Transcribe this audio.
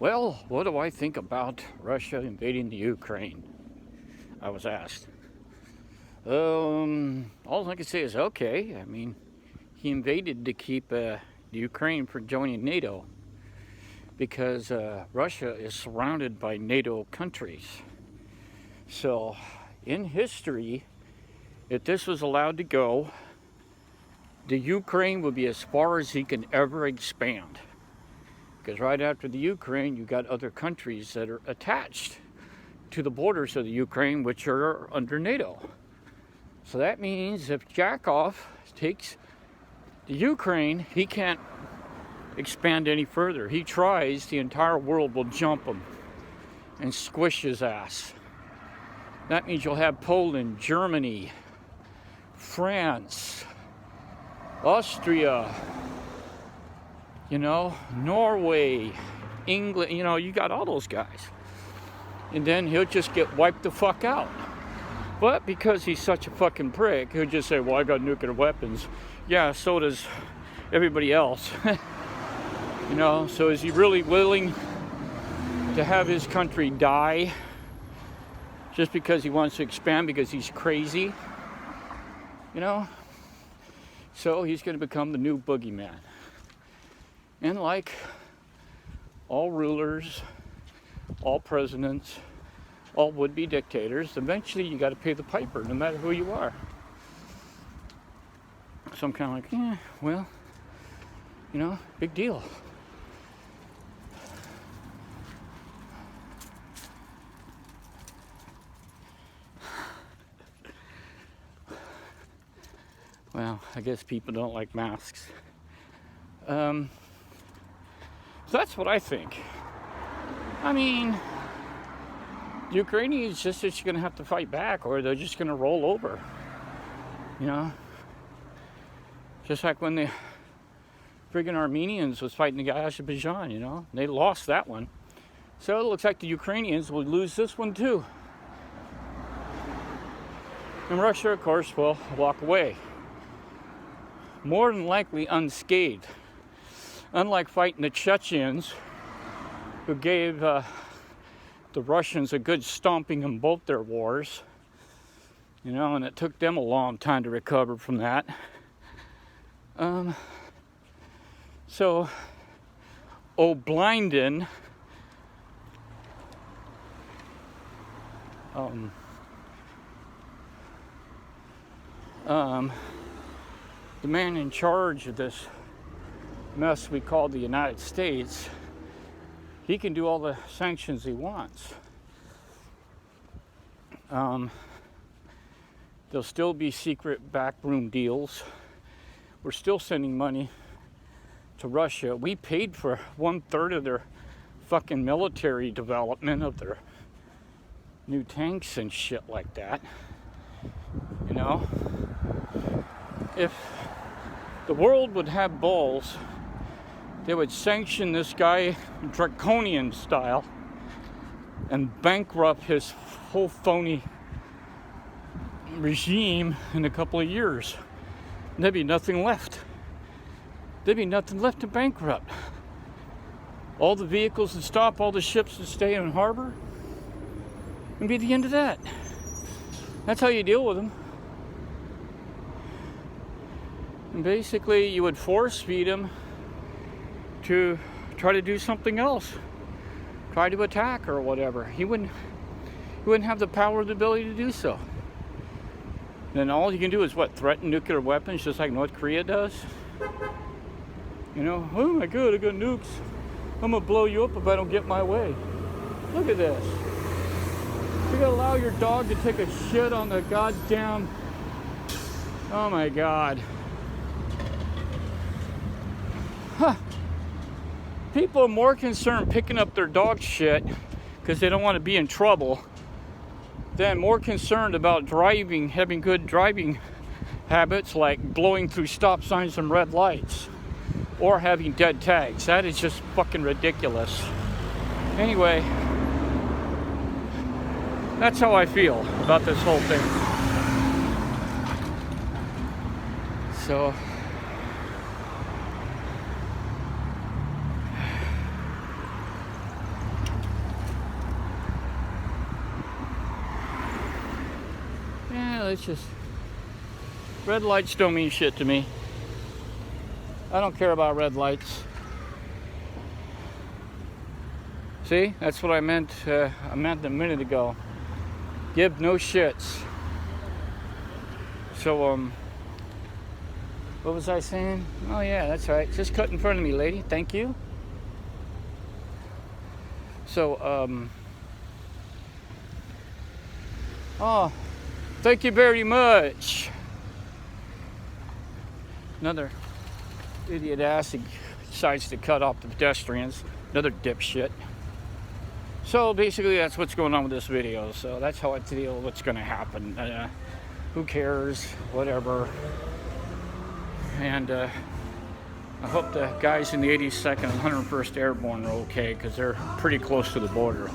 Well, what do I think about Russia invading the Ukraine? I was asked. All I can say is okay. I mean, he invaded to keep the Ukraine from joining NATO because Russia is surrounded by NATO countries. So, in history, if this was allowed to go, the Ukraine would be as far as he can ever expand. Because right after the Ukraine, you got other countries that are attached to the borders of the Ukraine, which are under NATO. So that means if Jakov takes the Ukraine, he can't expand any further. He tries, the entire world will jump him and squish his ass. That means you'll have Poland, Germany, France, Austria, Norway, England, you got all those guys. And then he'll just get wiped the fuck out. But because he's such a fucking prick, he'll just say, well, I got nuclear weapons. Yeah, so does everybody else. So is he really willing to have his country die just because he wants to expand, because he's crazy? So he's going to become the new boogeyman. And like all rulers, all presidents, all would-be dictators, eventually you got to pay the piper, no matter who you are. So I'm kind of like, big deal. Well, I guess people don't like masks. So that's what I think. I mean, the Ukrainians just going to have to fight back, or they're just going to roll over. Just like when the friggin' Armenians was fighting the guy Azerbaijan, they lost that one. So it looks like the Ukrainians will lose this one too. And Russia, of course, will walk away. More than likely unscathed. Unlike fighting the Chechens, who gave the Russians a good stomping in both their wars, and it took them a long time to recover from that. So, O'Blinden, the man in charge of this mess we call the United States, he can do all the sanctions he wants. There'll still be secret backroom deals. We're still sending money to Russia. We paid for 1/3 of their fucking military development of their new tanks and shit like that. If the world would have balls, they would sanction this guy draconian style and bankrupt his whole phony regime in a couple of years. There'd be nothing left. There'd be nothing left to bankrupt. All the vehicles would stop, all the ships would stay in harbor, and be the end of that. That's how you deal with them. And basically, you would force feed him to try to do something else, try to attack or whatever. He wouldn't have the power or the ability to do so. Then all you can do is threaten nuclear weapons, just like North Korea does. Oh my God, I got nukes. I'm gonna blow you up if I don't get my way. Look at this. You're gonna allow your dog to take a shit on the goddamn. Oh my God. Huh. People are more concerned picking up their dog shit because they don't want to be in trouble than more concerned about driving, having good driving habits like blowing through stop signs and red lights or having dead tags. That is just fucking ridiculous. Anyway, that's how I feel about this whole thing. So it's just, red lights don't mean shit to me. I don't care about red lights. See, that's what I meant a minute ago. Give no shits. So, what was I saying? Oh yeah, that's right. Just cut in front of me, lady. Thank you. So, oh, thank you very much. Another idiot ass decides to cut off the pedestrians. Another dipshit. So basically that's what's going on with this video. So that's how I feel what's going to happen. Who cares? Whatever. And I hope the guys in the 82nd and 101st Airborne are okay, because they're pretty close to the border.